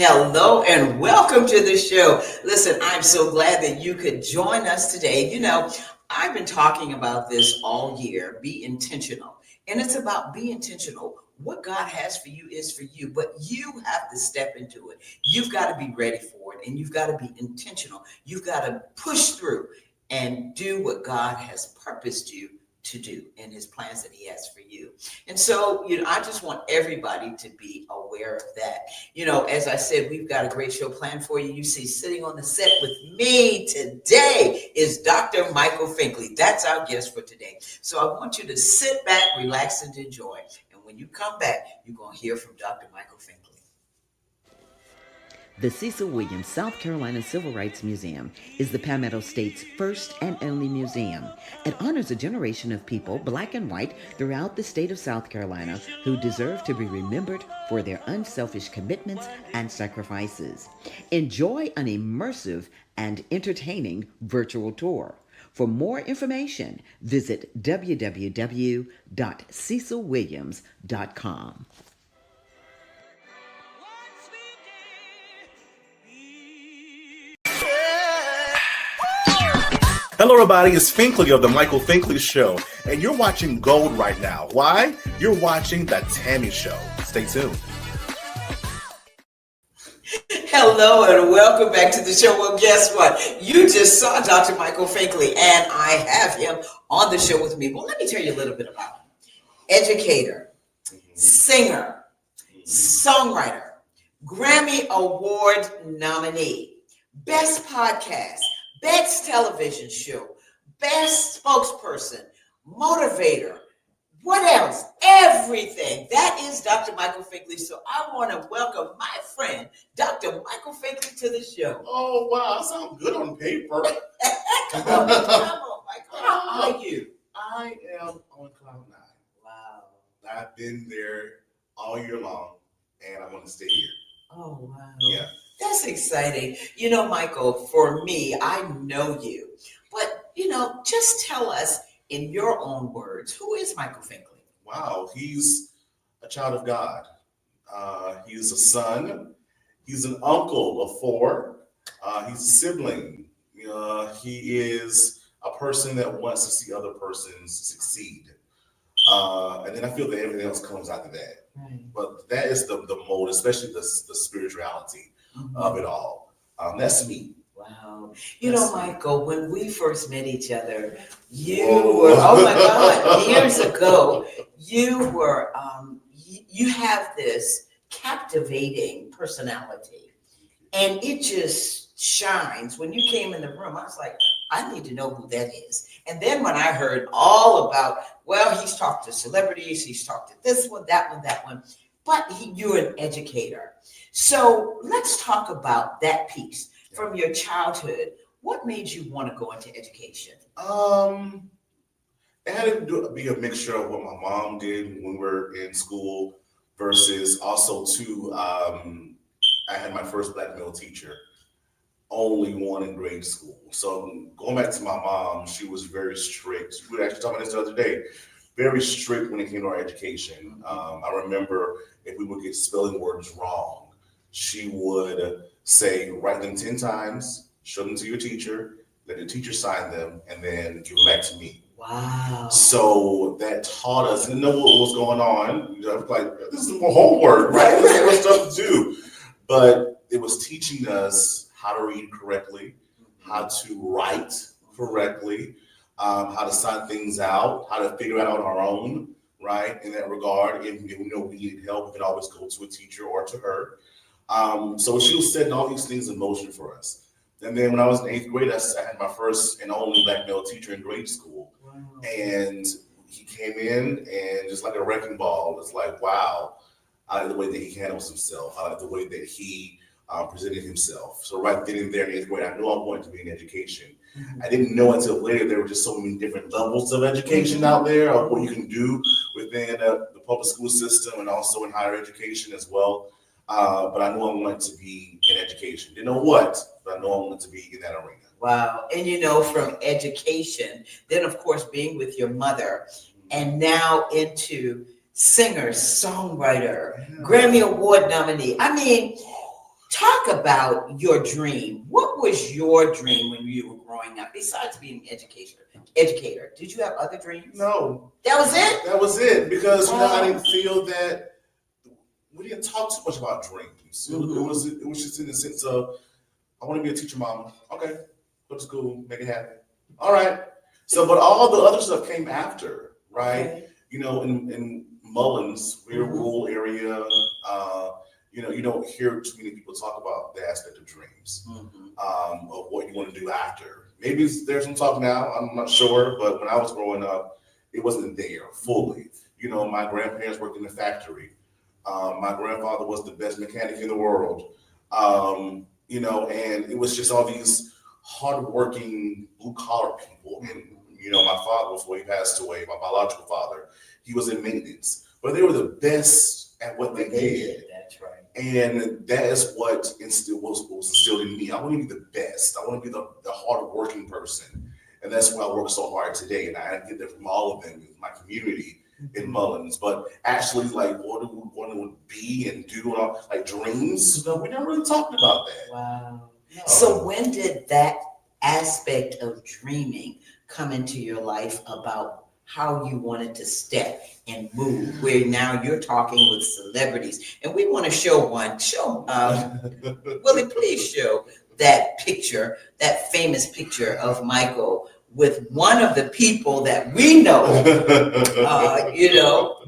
Hello and welcome to the show. Listen, I'm so glad that you could join us today. I've been talking about this all year, be intentional. And it's about be intentional. What God has for you is for you, but you have to step into it. You've got to be ready for it and you've got to be intentional. You've got to push through and do what God has purposed you to do and his plans that he has for you. And so, I just want everybody to be aware of that. As I said, we've got a great show planned for you. You see, sitting on the set with me today is Dr. Michael Finkley. That's our guest for today. So I want you to sit back, relax, and enjoy. And when you come back, you're going to hear from Dr. Michael Finkley. The Cecil Williams South Carolina Civil Rights Museum is the Palmetto State's first and only museum. It honors a generation of people, black and white, throughout the state of South Carolina who deserve to be remembered for their unselfish commitments and sacrifices. Enjoy an immersive and entertaining virtual tour. For more information, visit www.cecilwilliams.com. Hello, everybody. It's Finkley of the Michael Finkley Show, and you're watching Gold right now. Why? You're watching the Tammy Show. Stay tuned. Hello and welcome back to the show. Well, guess what? You just saw Dr. Michael Finkley, and I have him on the show with me. Well, let me tell you a little bit about him. Educator, singer, songwriter, Grammy Award nominee, best podcast, best television show, best spokesperson, motivator, what else? Everything. That is Dr. Michael Finkley. So I want to welcome my friend, Dr. Michael Finkley, to the show. Oh, wow. That sounds good on paper. Come on, Michael. How are you? I am on cloud nine. Wow. I've been there all year long, and I'm going to stay here. Oh, wow. Yeah. That's exciting. Michael, for me, I know you. But, just tell us in your own words, who is Michael Finkley? Wow. He's a child of God. He's a son. He's an uncle of four. He's a sibling. He is a person that wants to see other persons succeed. And then I feel that everything else comes after that. Right. But that is the mode, especially the spirituality of it all. That's me. Wow. Michael, when we first met each other, you were, oh my God, years ago, you were, you have this captivating personality and it just shines. When you came in the room, I was like, I need to know who that is. And then when I heard all about, well, he's talked to celebrities, he's talked to this one, that one, but you're an educator. So let's talk about that piece from your childhood. What made you want to go into education? It had to be a mixture of what my mom did when we were in school versus also too, I had my first black male teacher, only one in grade school. So going back to my mom, she was very strict. We were actually talking about this the other day. Very strict when it came to our education. I remember if we would get spelling words wrong, she would say, write them 10 times, show them to your teacher, let the teacher sign them, and then give them back to me. Wow. So that taught us, didn't know what was going on. Like, this is more homework, right? This is more stuff to do. But it was teaching us how to read correctly, how to write correctly, how to sign things out, how to figure it out on our own, right? In that regard, if we needed help, we could always go to a teacher or to her. So she was setting all these things in motion for us. And then when I was in 8th grade, I had my first and only black male teacher in grade school. Wow. And he came in and just like a wrecking ball, it's like, wow, I like the way that he handles himself. I like the way that he presented himself. So right then and there in 8th grade, I knew I wanted to be in education. I didn't know until later there were just so many different levels of education out there of what you can do within the public school system and also in higher education as well. But I knew I wanted to be in education. Didn't know what, but I knew I wanted to be in that arena. Wow. And from education, then of course being with your mother, and now into singer, songwriter, Grammy Award nominee. I mean, Talk about your dream. What was your dream when you were growing up, besides being an educator? Did you have other dreams? No. That was it? That was it. Because I didn't feel that we didn't talk too much about dreams. Mm-hmm. It was just in the sense of, I want to be a teacher, mama. Okay, go to school, make it happen. All right. So, but all the other stuff came after, right? Okay. In Mullins, we're a rural area. You don't hear too many people talk about the aspect of dreams, of what you want to do after. Maybe there's some talk now. I'm not sure, but when I was growing up, it wasn't there fully. My grandparents worked in the factory. My grandfather was the best mechanic in the world. And it was just all these hardworking blue collar people. And my father, before he passed away, my biological father, he was in maintenance, but they were the best at what they did. That's right. And that is what was instilled in me. I want to be the best. I want to be the hardworking person. And that's why I work so hard today. And I get that from all of them in my community in Mullins. But actually, like, what do we want to be and do? And all, like, dreams? We never really talked about that. Wow. No. So when did that aspect of dreaming come into your life about how you wanted to step and move, where now you're talking with celebrities? And we want to show Willie, please show that picture, that famous picture of Michael with one of the people that we know.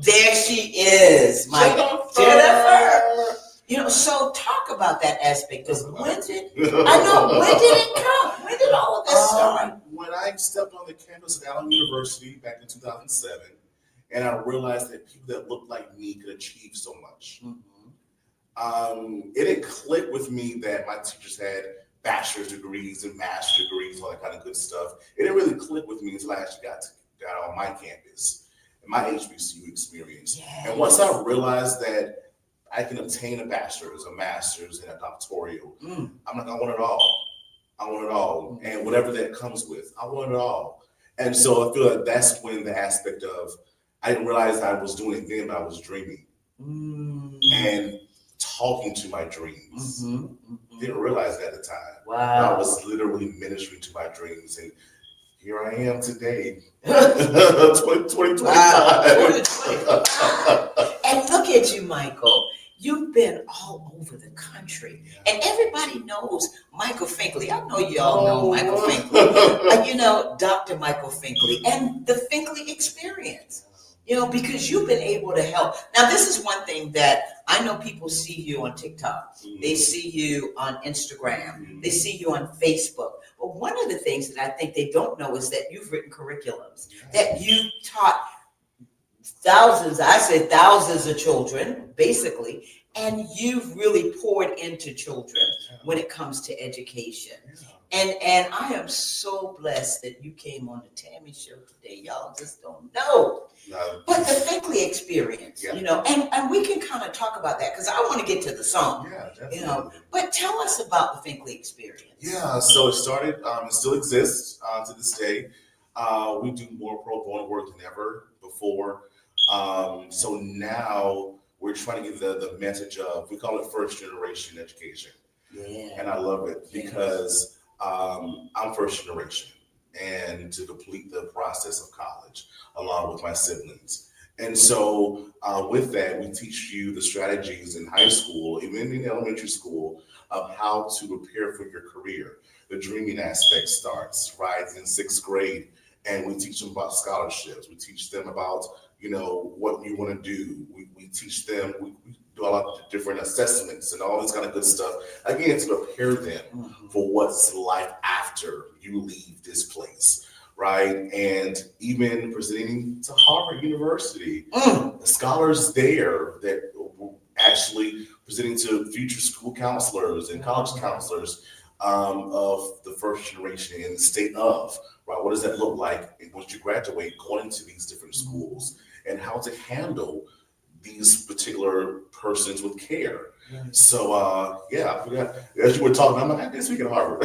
There she is, Michael. Jennifer. So talk about that aspect of when did it come? When did all of this start? When I stepped on the campus of Allen University back in 2007, and I realized that people that looked like me could achieve so much. It didn't click with me that my teachers had bachelor's degrees and master's degrees, all that kind of good stuff. It didn't really click with me until I actually got on my campus and my HBCU experience. Yes. And once I realized that I can obtain a bachelor's, a master's, and a doctoral, I'm like, I want it all. I want it all. And whatever that comes with, I want it all. And so I feel like that's when the aspect of, I didn't realize I was doing it then, but I was dreaming and talking to my dreams. Didn't realize that at the time. Wow. I was literally ministering to my dreams. And here I am today, 2025. And look at you, Michael. You've been all over the country, and everybody knows Michael Finkley. I know you all know Michael Finkley. Dr. Michael Finkley and the Finkley experience, because you've been able to help. Now, this is one thing that I know people see you on TikTok. They see you on Instagram. They see you on Facebook. But one of the things that I think they don't know is that you've written curriculums, that you taught thousands of children, basically, and you've really poured into children when it comes to education. And I am so blessed that you came on the Tammy show today. Y'all just don't know. But the Finkley experience, and we can kind of talk about that because I want to get to the song. But tell us about the Finkley experience. Yeah, so it started, it still exists to this day. We do more pro bono work than ever before. So now we're trying to get the message of, we call it first generation education. And I love it because I'm first generation, and to complete the process of college along with my siblings. And so with that, we teach you the strategies in high school, even in elementary school, of how to prepare for your career. The dreaming aspect starts right in 6th grade, and we teach them about scholarships. We teach them about what you want to do. We teach them, we do a lot of different assessments and all this kind of good stuff. Again, to prepare them for what's life after you leave this place, right? And even presenting to Harvard University, the scholars there that actually presenting to future school counselors and college counselors of the first generation in the state of, right? What does that look like once you graduate, going into these different schools, and how to handle these particular persons with care. So, I forgot, as you were talking, I'm like, I didn't speak at Harvard.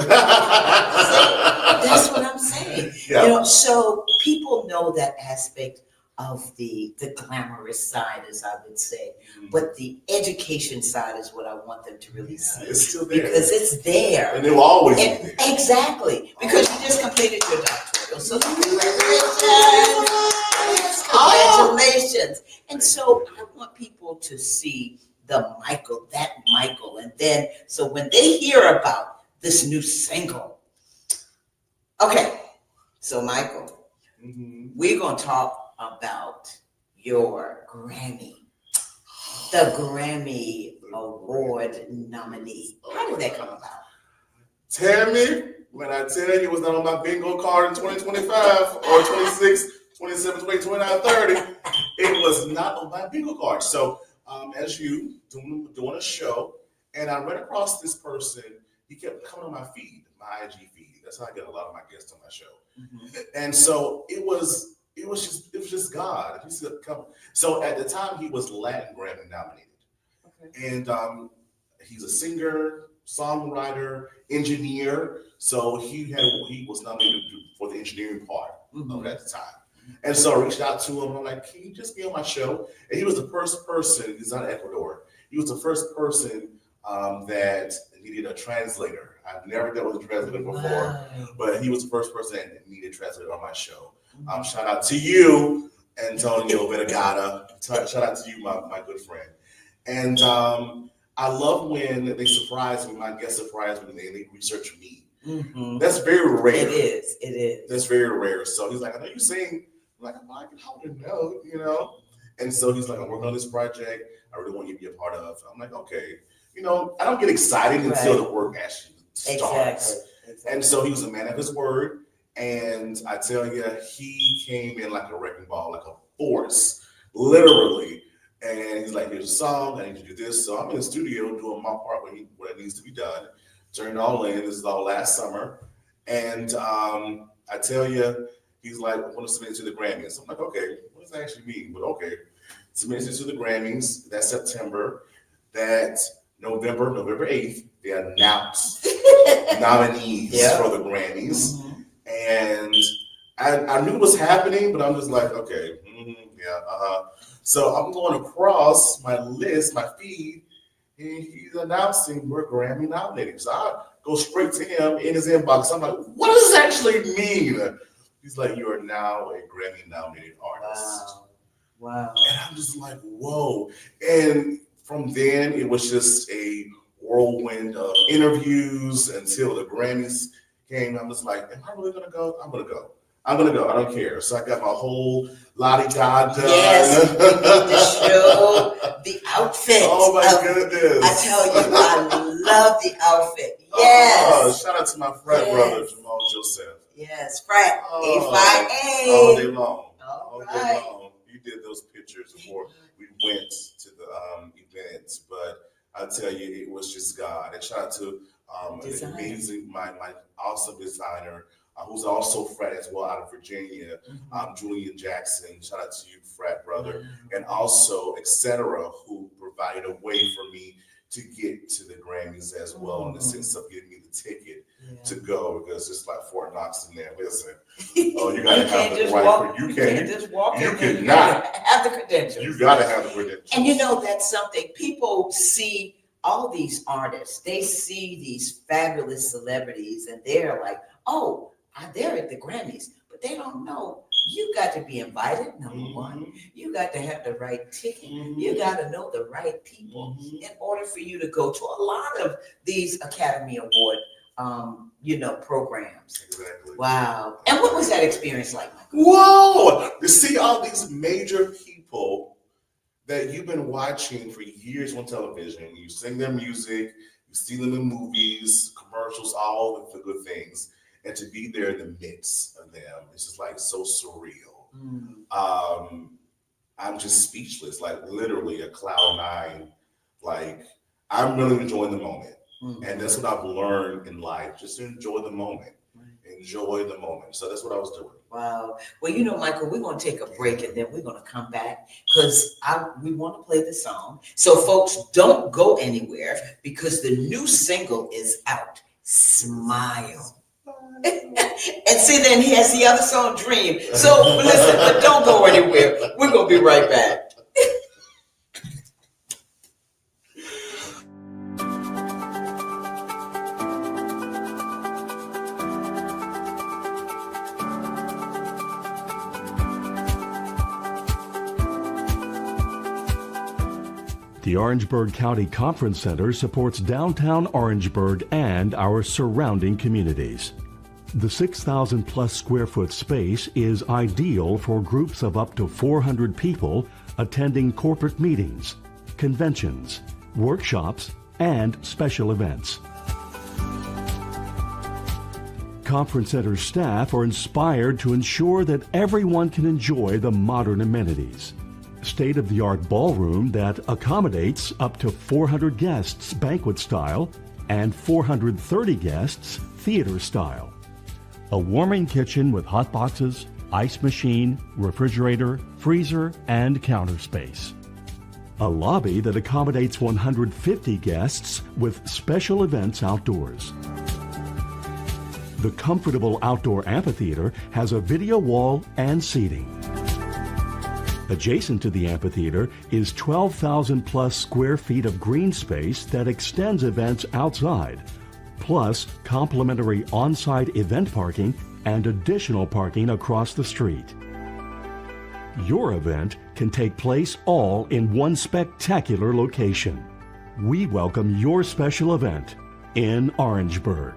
That's what I'm saying. So people know that aspect of the glamorous side, as I would say. Mhm. But the education side is what I want them to really see. It's still there. Because it's there. And it will always be And- there. Exactly. Because you just completed your doctoral. So congratulations. Congratulations. And so I want people to see that Michael. And then, so when they hear about this new single, okay, so Michael, Mhm. we're going to talk about your the Grammy Award nominee. How did that come about? Tammy, when I tell you it was not on my bingo card in 2025 or 26, 27, 28, 29, 30, it was not on my bingo card. So as you doing a show, and I ran across this person, he kept coming on my feed, my IG feed. That's how I get a lot of my guests on my show. Mm-hmm. And so it was just God. He said, come. So at the time he was Latin Grammy nominated. Okay. And he's a singer, songwriter, engineer. So he was nominated for the engineering part at the time. And so I reached out to him. I'm like, can you just be on my show? And he was the first person. He's out of Ecuador. He was the first person that needed a translator. I've never dealt with a translator before, Wow. but he was the first person that needed a translator on my show. Shout out to you, Antonio Vergara. Shout out to you, my good friend. And I love when they surprise me, my guests surprise me when they research me. Mm-hmm. That's very rare. It is. That's very rare. So he's like, I know you sing. I'm like, I don't know, you know? And so he's like, I'm working on this project. I really want you to be a part of. I'm like, okay. You know, I don't get excited until the work actually starts. Exactly. And so he was a man of his word. And I tell you, he came in like a wrecking ball, like a force, literally. And he's like, here's a song, I need to do this. So I'm in the studio doing my part what needs to be done. Turned it all in. This is all last summer. And I tell you, he's like, I want to submit it to the Grammys. I'm like, okay, what does that actually mean? But okay, submit it to the Grammys. That's September. That November 8th, they announced nominees for the Grammys. Mm-hmm. And I knew it was happening, but I'm just like, okay, So I'm going across my list, my feed, and he's announcing we're Grammy nominated. So I go straight to him in his inbox. I'm like, what does this actually mean? He's like, you are now a Grammy nominated artist. Wow. And I'm just like, whoa. And from then, it was just a whirlwind of interviews until the Grammys came. I'm just like, am I really going to go? I'm going to go. I don't care. So I got my whole la-di-da done. Yes, the show, the outfit. Oh my goodness. I tell you, I love the outfit. Yes. Oh, shout out to my frat brother, Jamal Joseph. Yes, frat. A5A. All day long. All day right. long. You did those pictures before we went to the events, but I tell you, it was just God. And shout out to an amazing, my awesome designer, who's also frat as well out of Virginia, Julian Jackson. Shout out to you, frat brother. And also, etc., who provided a way for me to get to the Grammys as well, in the sense of getting me the ticket to go, because it's like Fort Knox in there. Listen, you gotta have the right. You can't just walk. You cannot have the credentials. You gotta have the credentials. And you know, that's something people see. All these artists, they see these fabulous celebrities, and they're like, "Oh, they're at the Grammys," but they don't know you got to be invited. Number one, you got to have the right ticket. You got to know the right people in order for you to go to a lot of these Academy Award, programs. Exactly. Wow. And what was that experience like, Michael? Whoa! To see all these major people that you've been watching for years on television, you sing their music, you see them in movies, commercials, all of the good things. And to be there in the midst of them, it's just like so surreal. I'm just speechless, like literally a cloud nine. Like, I'm really enjoying the moment. And that's what I've learned in life. Just enjoy the moment. Enjoy the moment. So that's what I was doing. Wow. Well, Michael, we're going to take a break and then we're going to come back because we want to play the song. So, folks, don't go anywhere because the new single is out. Smile. And see, then he has the other song, Dream. So listen, but don't go anywhere. We're going to be right back. The Orangeburg County Conference Center supports downtown Orangeburg and our surrounding communities. The 6,000 plus square foot space is ideal for groups of up to 400 people attending corporate meetings, conventions, workshops, and special events. Conference Center staff are inspired to ensure that everyone can enjoy the modern amenities. State-of-the-art ballroom that accommodates up to 400 guests banquet style and 430 guests theater style. A warming kitchen with hot boxes, ice machine, refrigerator, freezer, and counter space. A lobby that accommodates 150 guests with special events outdoors. The comfortable outdoor amphitheater has a video wall and seating. Adjacent to the amphitheater is 12,000 plus square feet of green space that extends events outside, plus complimentary on-site event parking and additional parking across the street. Your event can take place all in one spectacular location. We welcome your special event in Orangeburg.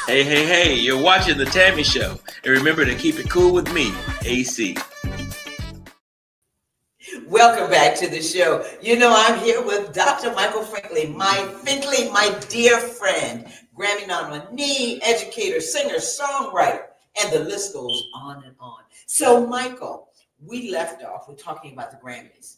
Hey, you're watching The Tammy Show. And remember to keep it cool with me, AC. Welcome back to the show. You know, I'm here with Dr. Michael Finkley, my dear friend, Grammy nominee, educator, singer, songwriter, and the list goes on and on. So, Michael, we left off with talking about the Grammys.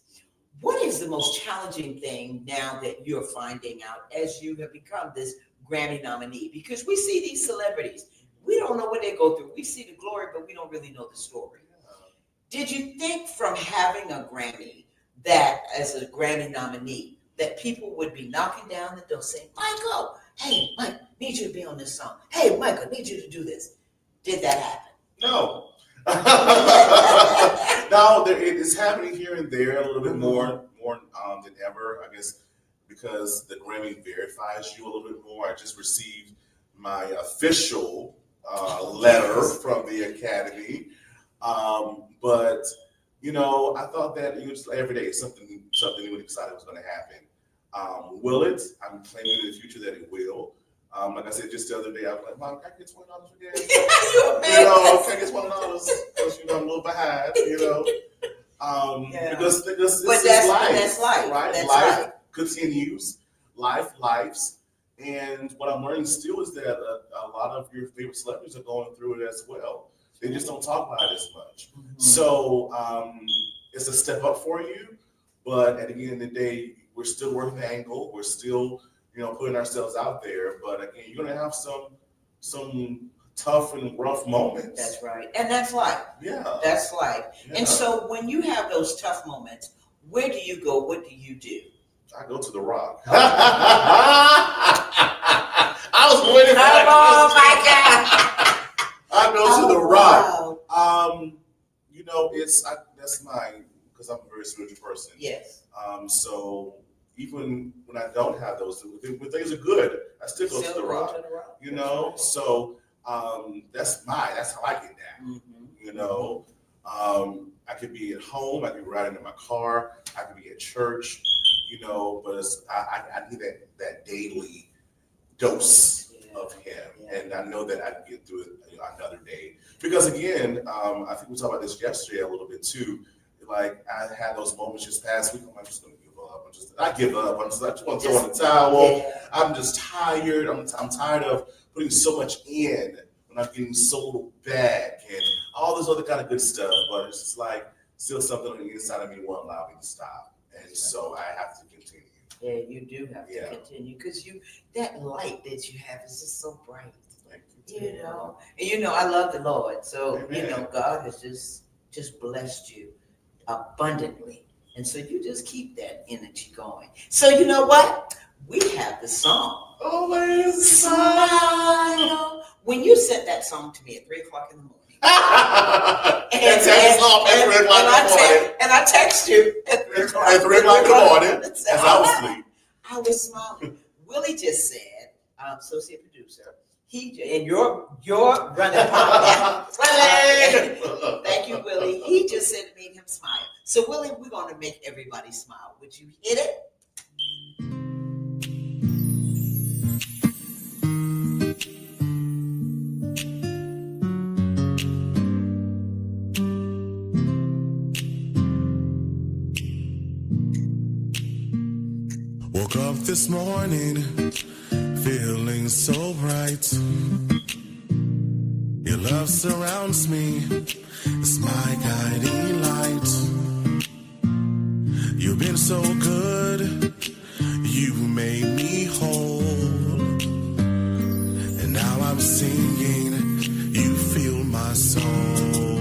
What is the most challenging thing now that you're finding out as you have become this Grammy nominee? Because we see these celebrities, we don't know what they go through. We see the glory, but we don't really know the story. Did you think from having a Grammy that as a Grammy nominee that people would be knocking down the door saying, Michael, hey, Mike, need you to be on this song. Hey, Michael, need you to do this. Did that happen? No. No, it is happening here and there a little bit more than ever, I guess, because the Grammy verifies you a little bit more. I just received my official letter from the Academy. But, you know, I thought that every day something new and exciting was going to happen. Will it? I'm claiming in the future that it will. Like I said just the other day, I was like, Mom, can I get $20 for gas? You know, can I get $20? Because, you know, I'm a little behind, you know. Because this but is that's life, right? That's life life. Continues. Lives. And what I'm learning still is that a lot of your favorite celebrities are going through it as well. They just don't talk about it as much. Mm-hmm. So it's a step up for you, but at the end of the day, we're still working the angle. We're still, you know, putting ourselves out there. But again, you're gonna have some tough and rough moments. That's right, and that's life. Yeah, that's life. Yeah. And so, when you have those tough moments, where do you go? What do you do? I go to the Rock. I was waiting for that. Oh my God. I go to the Rock. Wow. You know, that's mine because I'm a very spiritual person. Yes. So even when I don't have those, when things are good, I still go to the Rock. You know, so that's how I get down. Mm-hmm. You know, I could be at home, I could be riding in my car, I could be at church. You know, but I need that daily dose of him, and I know that I can get through it another day. Because again, I think we talked about this yesterday a little bit too. Like I had those moments just past week. I'm just going to give up. I give up. I just want to throw in the towel. Yeah. I'm just tired. I'm tired of putting so much in when I'm getting so little back and all this other kind of good stuff. But it's just like still something on the inside of me won't allow me to stop. And so I have to continue. Yeah, you do have to continue because that light that you have is just so bright. You know, and you know I love the Lord, so Amen. You know God has just blessed you abundantly, And so you just keep that energy going. So you know what? We have the song. Always Smile. When you sent that song to me at 3:00 in the morning. And text off at 3 o'clock in the morning. And I text you at 3 o'clock. At 3 o'clock in the morning, as I was asleep. I was smiling. Willie just said, associate producer, and you're running podcast. Thank you, Willie. He just said it made him smile. So Willie, we're going to make everybody smile. Would you hit it? Woke up this morning feeling so bright. Your love surrounds me, it's my guiding light. You've been so good, you made me whole. And now I'm singing, you fill my soul.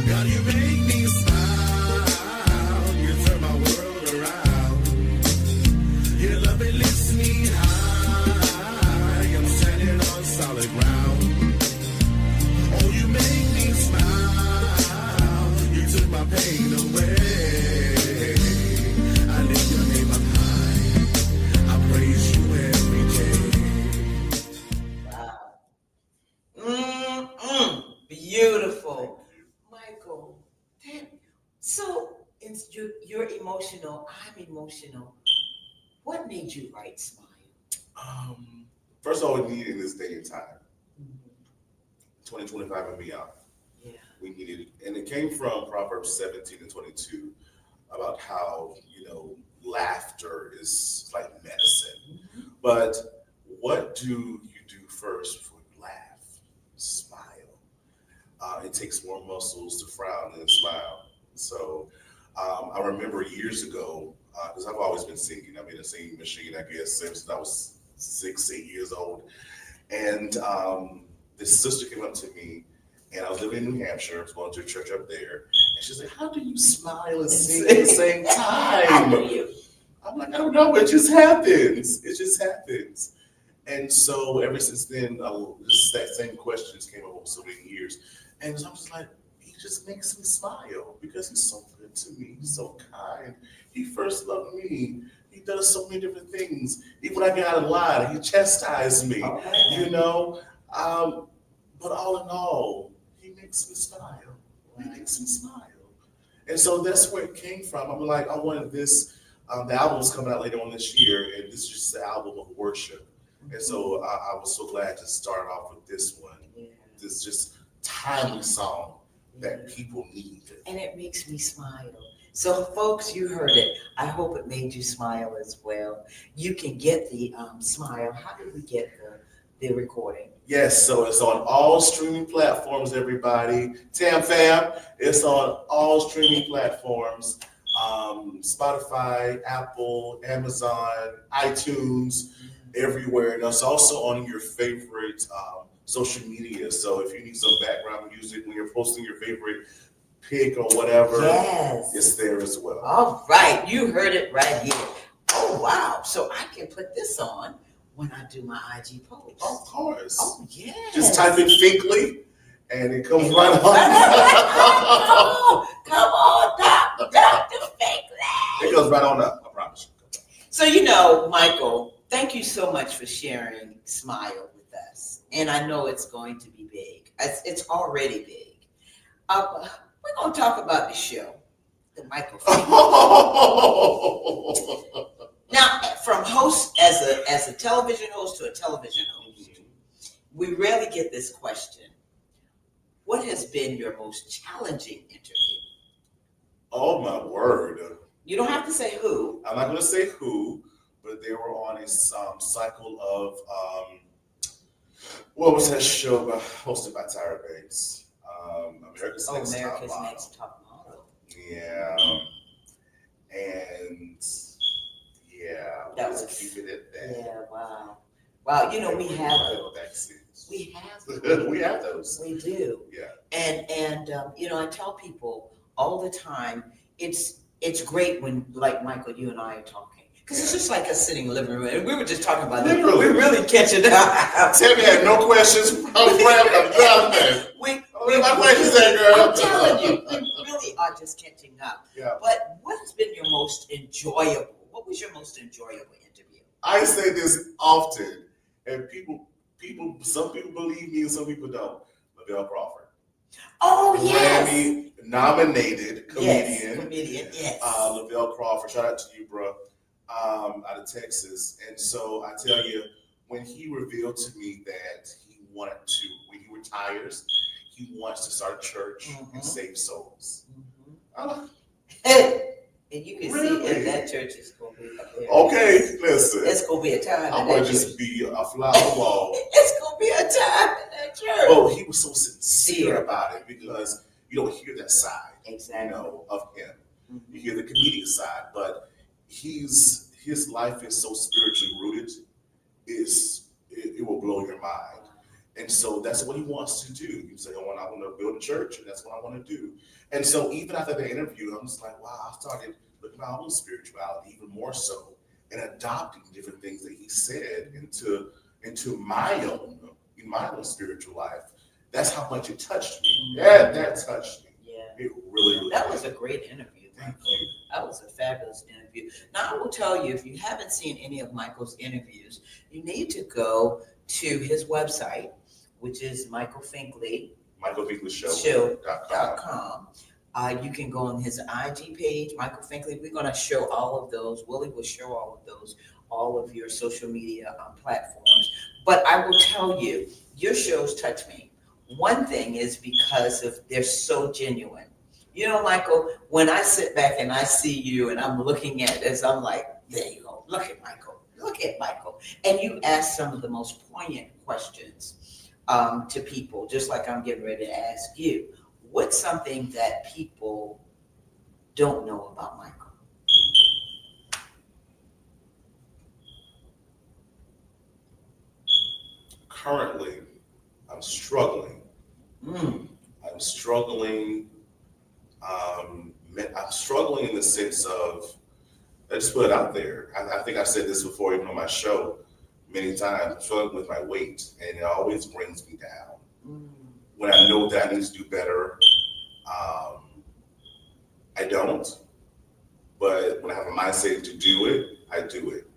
God, you make me smile, you turn my world around. Your love, it lifts me high, I'm standing on solid ground. Oh, you make me smile, you took my pain away. I lift your name up high, I praise you every day. Wow. Beautiful. Michael, so you're emotional, I'm emotional. What made you write Smile? First of all, we need it in this day and time, 2025 and beyond. Yeah. We needed it. And it came from Proverbs 17:22 about how, laughter is like medicine. But what do you do first before you laugh? Smile. It takes more muscles to frown than smile. So I remember years ago, because I've always been singing. I've been a singing machine, I guess, since I was 6-8 years old. And this sister came up to me, and I was living in New Hampshire. I was going to a church up there. And she's like, how do you smile and sing at the same time? How do you? I'm like, I don't know. It just happens. It just happens. And so ever since then, just that same questions came up over so many years. And so I'm just like, he just makes me smile because he's so good to me. He's so kind. He first loved me. He does so many different things. Even when I get out of line, he chastised me, but all in all, he makes me smile. He makes me smile. And so that's where it came from. I'm like, I wanted this. The album's coming out later on this year, and this is just the album of worship. And so I was so glad to start off with this one. Yeah. This just timely song that people need. And it makes me smile. So folks, you heard it. I hope it made you smile as well. You can get the Smile. How did we get the recording? Yes, so it's on all streaming platforms, everybody. Tam Fam, it's on all streaming platforms. Spotify, Apple, Amazon, iTunes, everywhere. And it's also on your favorite social media. So if you need some background music when you're posting your favorite pic or whatever, yes, it's there as well. All right, you heard it right here. Oh, wow. So I can put this on when I do my IG post. Of course. Oh, yeah. Just type in Finkley and it comes right on. Come on, Dr. Finkley. It goes right on up, I promise you. So, Michael, thank you so much for sharing Smile with us. And I know it's going to be big. It's already big. We're going to talk about the show, the Michael Finkley. Now, from host as a television host to a television host, we rarely get this question. What has been your most challenging interview? Oh, my word. You don't have to say who. I'm not going to say who, but they were on a cycle of, what was that show hosted by Tyra Banks? America's Next Top Model. Yeah. And that was keep it at that. Yeah, wow. Wow, we have we have those. We do. Yeah. And I tell people all the time, it's great when, like Michael, you and I are talking, because it's just like us sitting in the living room, and we were just talking about this. Literally. We're really catching up. Tammy had no questions. I'm nothing. Where my questions at, girl? I'm telling you, we really are just catching up. Yeah. But what has been your most enjoyable? What was your most enjoyable interview? I say this often, and some people believe me and some people don't. Lavelle Crawford. Oh, yes. Grammy nominated comedian. Yes. Lavelle Crawford. Shout out to you, bro. Out of Texas. And so I tell you, when he revealed to me that he wanted to, when he retires, he wants to start a church and save souls. I'm like, And you can really? see if that church is going to be up there. Okay, listen. It's going to be a time. I'm going to just be a fly on the wall. It's going to be a time in that church. Oh, he was so sincere about it because you don't hear that side, Exactly. of him. You hear the comedic side, but his life is so spiritually rooted. It will blow your mind. And so that's what he wants to do. He said, I want to build a church, and that's what I want to do. And so even after the interview, I'm just like, wow, I started looking at my own spirituality even more so and adopting different things that he said into my own spiritual life. That's how much it touched me. Yeah, that touched me. Yeah. It really That did. was a great interview. Thank Michael. you. That was a fabulous interview. Now, I will tell you, if you haven't seen any of Michael's interviews, you need to go to his website, which is Michael Finkley. MichaelFinkleyShow.com. You can go on his IG page, Michael Finkley. We're going to show all of those. Willie will show all of those, all of your social media platforms. But I will tell you, your shows touch me. One thing is because they're so genuine. You know, Michael, when I sit back and I see you and I'm looking at this, I'm like, there you go. Look at Michael. Look at Michael. And you ask some of the most poignant questions to people, just like I'm getting ready to ask you. What's something that people don't know about Michael? Currently, I'm struggling. I'm struggling. I'm struggling in the sense of, let's put it out there. I think I've said this before, even on my show, many times. I'm struggling with my weight, and it always brings me down. When I know that I need to do better, I don't. But when I have a mindset to do it, I do it.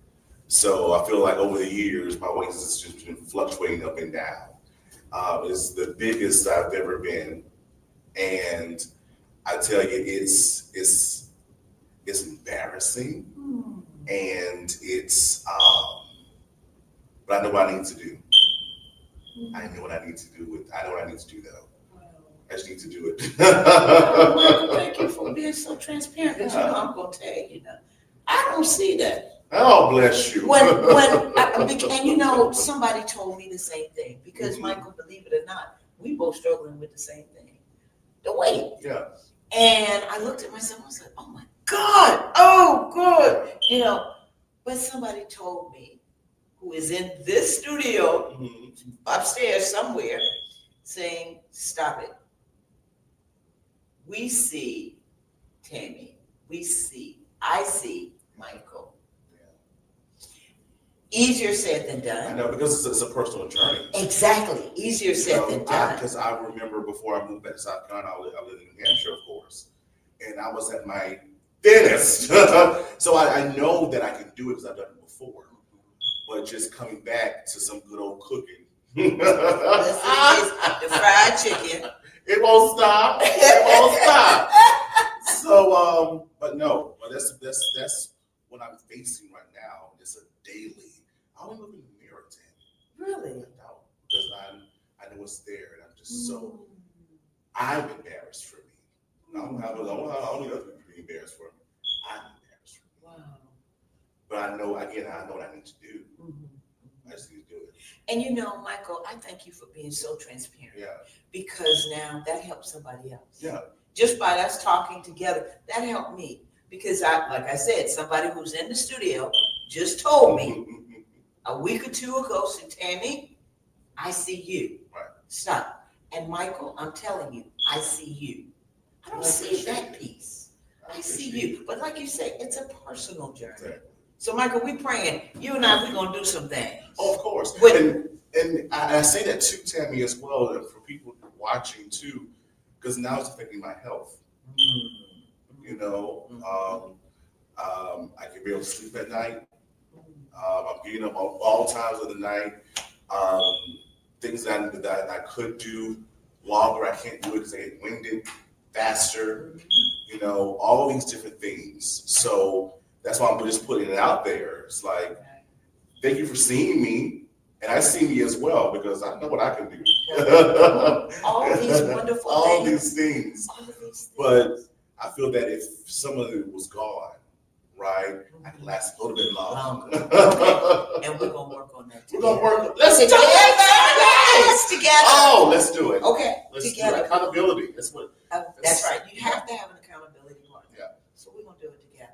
So I feel like over the years, my weight has just been fluctuating up and down. It's the biggest I've ever been, and I tell you, it's embarrassing, and it's. But I know what I need to do. I know what I need to do. I know what I need to do, though. I just need to do it. Thank you for being so transparent. Because I'm going to tell you, I don't see that. Oh, bless you. And somebody told me the same thing. Because Michael, believe it or not, we both struggling with the same thing, the weight. Yeah. And I looked at myself. I was like, oh my God, oh good, But somebody told me, who is in this studio upstairs somewhere, saying, stop it. We see Tammy. I see Michael. Yeah. Easier said than done. I know, because it's a personal journey. Exactly. Easier said than done. Because I remember before I moved back to South Carolina, I lived in New Hampshire, of course. And I was at my thinnest. So I know that I can do it because I've done it before. But just coming back to some good old cooking. The fried chicken. It won't stop. It won't stop. So, but that's what I'm facing right now. It's a daily. I don't look in the mirror, Tammy. Really? No, because I know it's there, and I'm just so. I'm embarrassed for me. I don't have only other people be embarrassed for me. I'm embarrassed for me. Wow. But I know what I need to do. I just need to do it. And Michael, I thank you for being so transparent. Yeah. Because now that helps somebody else. Yeah. Just by us talking together, that helped me. Because like I said, somebody who's in the studio just told me a week or two ago, said, Tammy, I see you. Right. Stop. And Michael, I'm telling you, I see you. I don't see that piece. I see you. But like you say, it's a personal journey. Exactly. So, Michael, we praying. You and I, we're going to do some things. Oh, of course. With- And I say that too, Tammy, as well, and for people watching too, because now it's affecting my health. You know, I can be able to sleep at night. I'm getting up all times of the night. Things that I could do longer, I can't do it because I get winded faster. You know, all these different things. So that's why I'm just putting it out there. It's like, thank you for seeing me. And I see me as well because I know what I can do. All these wonderful all things. these things. All of these things. But I feel that if some of it was gone, right, I could last a little bit longer. Okay. And we're going to work on that We're together. gonna work. Let's do Together. it. Yes, together. Oh, let's do it. Okay, Let's together. do it. Accountability. That's what. That's right. You have to have an accountability partner. Yeah. So we're going to do it together.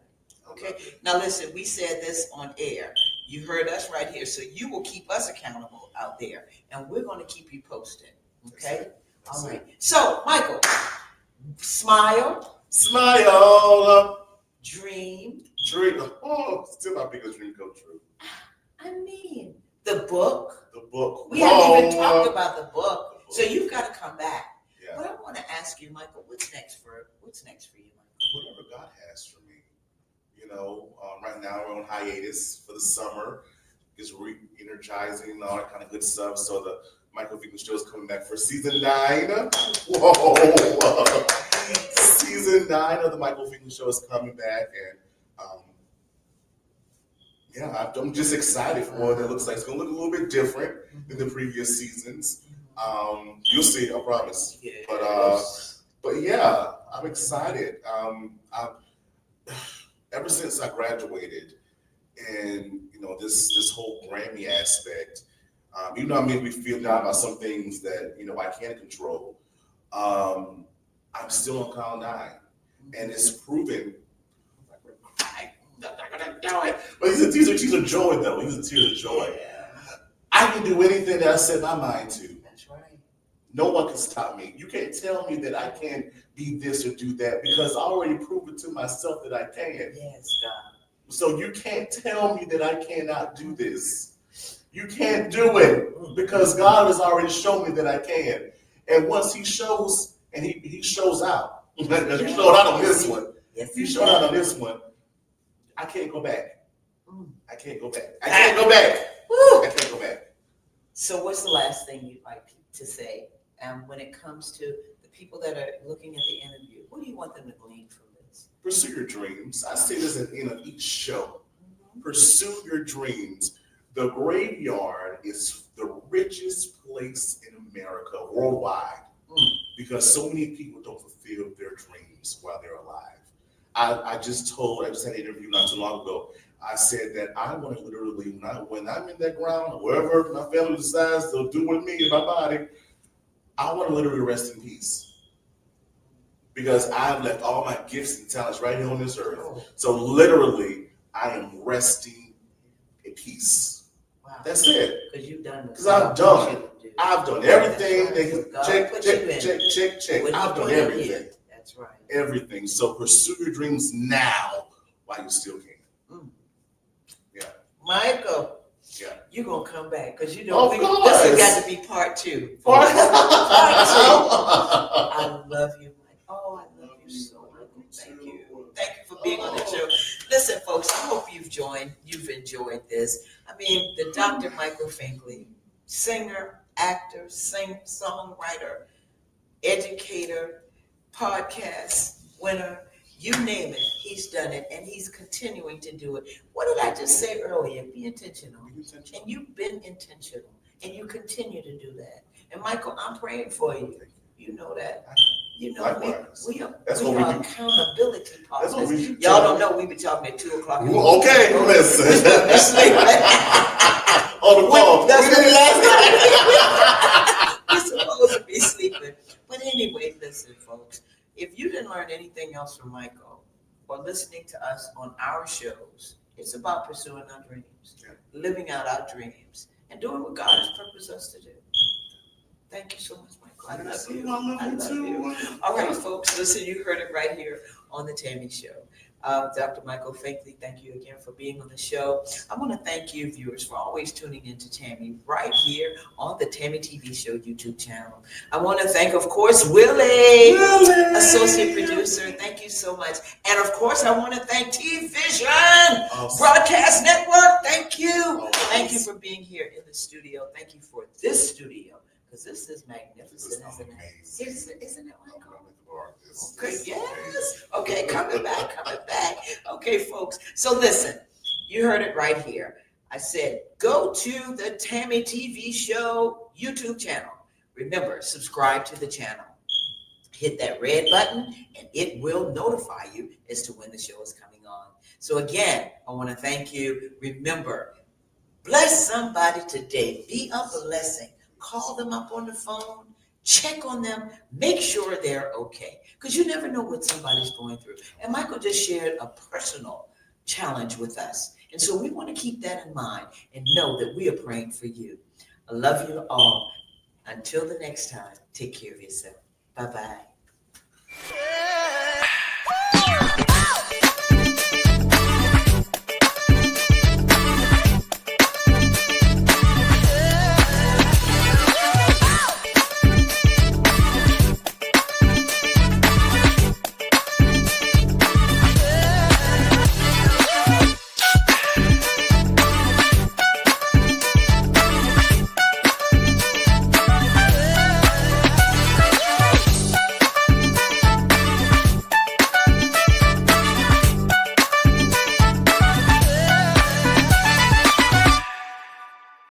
Okay. Now listen, we said this on air. You heard us right here. So you will keep us accountable out there. And we're going to keep you posted. Okay? All right. So, Michael, smile. Smile. Dream. Dream. Oh, still my biggest dream come true. I mean, the book. The book. We haven't even talked about the book. So you've got to come back. Yeah. But I want to ask you, Michael, what's next for you, Michael? Whatever God has for me. You know, right now we're on hiatus for the summer. It's re-energizing and all that kind of good stuff. So the Michael Finkley Show is coming back for season 9. Whoa! Season 9 of the Michael Finkley Show is coming back, and yeah, I'm just excited for what it looks like. It's gonna look a little bit different than the previous seasons. You'll see, I promise. Yes. But yeah, I'm excited. Ever since I graduated, and you know this whole Grammy aspect, even though I made me feel down about some things that you know I can't control, I'm still on cloud 9, and it's proven. I'm not gonna do it. But these are tears of joy, though. These are tears of joy. Yeah. I can do anything that I set my mind to. That's right. No one can stop me. You can't tell me that I can't be this or do that because I already proved it to myself that I can. Yes, God. So you can't tell me that I cannot do this. You can't do it because God has already shown me that I can. And once He shows, and He shows out, He showed out on this one. Yes, He showed out on this one. I can't go back. I can't go back. I can't go back. Woo. I can't go back. So what's the last thing you'd like to say when it comes to the people that are looking at the interview? What do you want them to glean from this? Pursue your dreams. I say this at the end of each show. Pursue your dreams. The graveyard is the richest place in America, worldwide, because so many people don't fulfill their dreams while they're alive. I just had an interview not too long ago. I said that I want to literally, when I'm in that ground, wherever my family decides to do with me and my body, I want to literally rest in peace. Because I've left all my gifts and talents right here on this earth. So literally, I am resting in peace. Wow. That's it. Because you've done. Because I've done everything. Check. I've done everything. That's right. Everything. So pursue your dreams now while you still can. Yeah. Michael, Yeah. you're going to come back because you know Of course. this has got to be part 2. Part Part 2. I love you, Mike. Oh, I love you so much. Thank you. Thank you for being on the show. Listen, folks, I hope you've enjoyed this. I mean, the Dr. Michael Finkley, singer, actor, songwriter, educator, podcast winner, you name it, he's done it, and he's continuing to do it. What did I just say earlier? Be intentional. And you've been intentional, and you continue to do that. And Michael, I'm praying for you. You know that. You know, we are accountability partners. That's what we do. Y'all don't know we be talking at 2 o'clock. Okay, listen. On the phone. That's the last time. We're supposed to be sleeping. But anyway, listen, folks. If you didn't learn anything else from Michael or listening to us on our shows, it's about pursuing our dreams, living out our dreams, and doing what God has purposed us to do. Thank you so much, Michael. I love you. I love you too. All right, folks, listen, you heard it right here on the Tammy Show. Dr. Michael Finkley, thank you again for being on the show. I want to thank you, viewers, for always tuning in to Tammy right here on the Tammy TV Show YouTube channel. I want to thank, of course, Willie, associate producer. Thank you so much. And, of course, I want to thank T-Vision Broadcast Network. Thank you. Thank you for being here in the studio. Thank you for this studio, because this is magnificent, isn't it? Isn't it, Michael? Okay, yes. Okay, coming back. Okay, folks. So listen, you heard it right here. I said, go to the Tammy TV Show YouTube channel. Remember, subscribe to the channel. Hit that red button, and it will notify you as to when the show is coming on. So again, I want to thank you. Remember, bless somebody today. Be a blessing. Call them up on the phone. Check on them, make sure they're okay, because you never know what somebody's going through. And Michael just shared a personal challenge with us. And so we want to keep that in mind and know that we are praying for you. I love you all. Until the next time, take care of yourself. Bye-bye.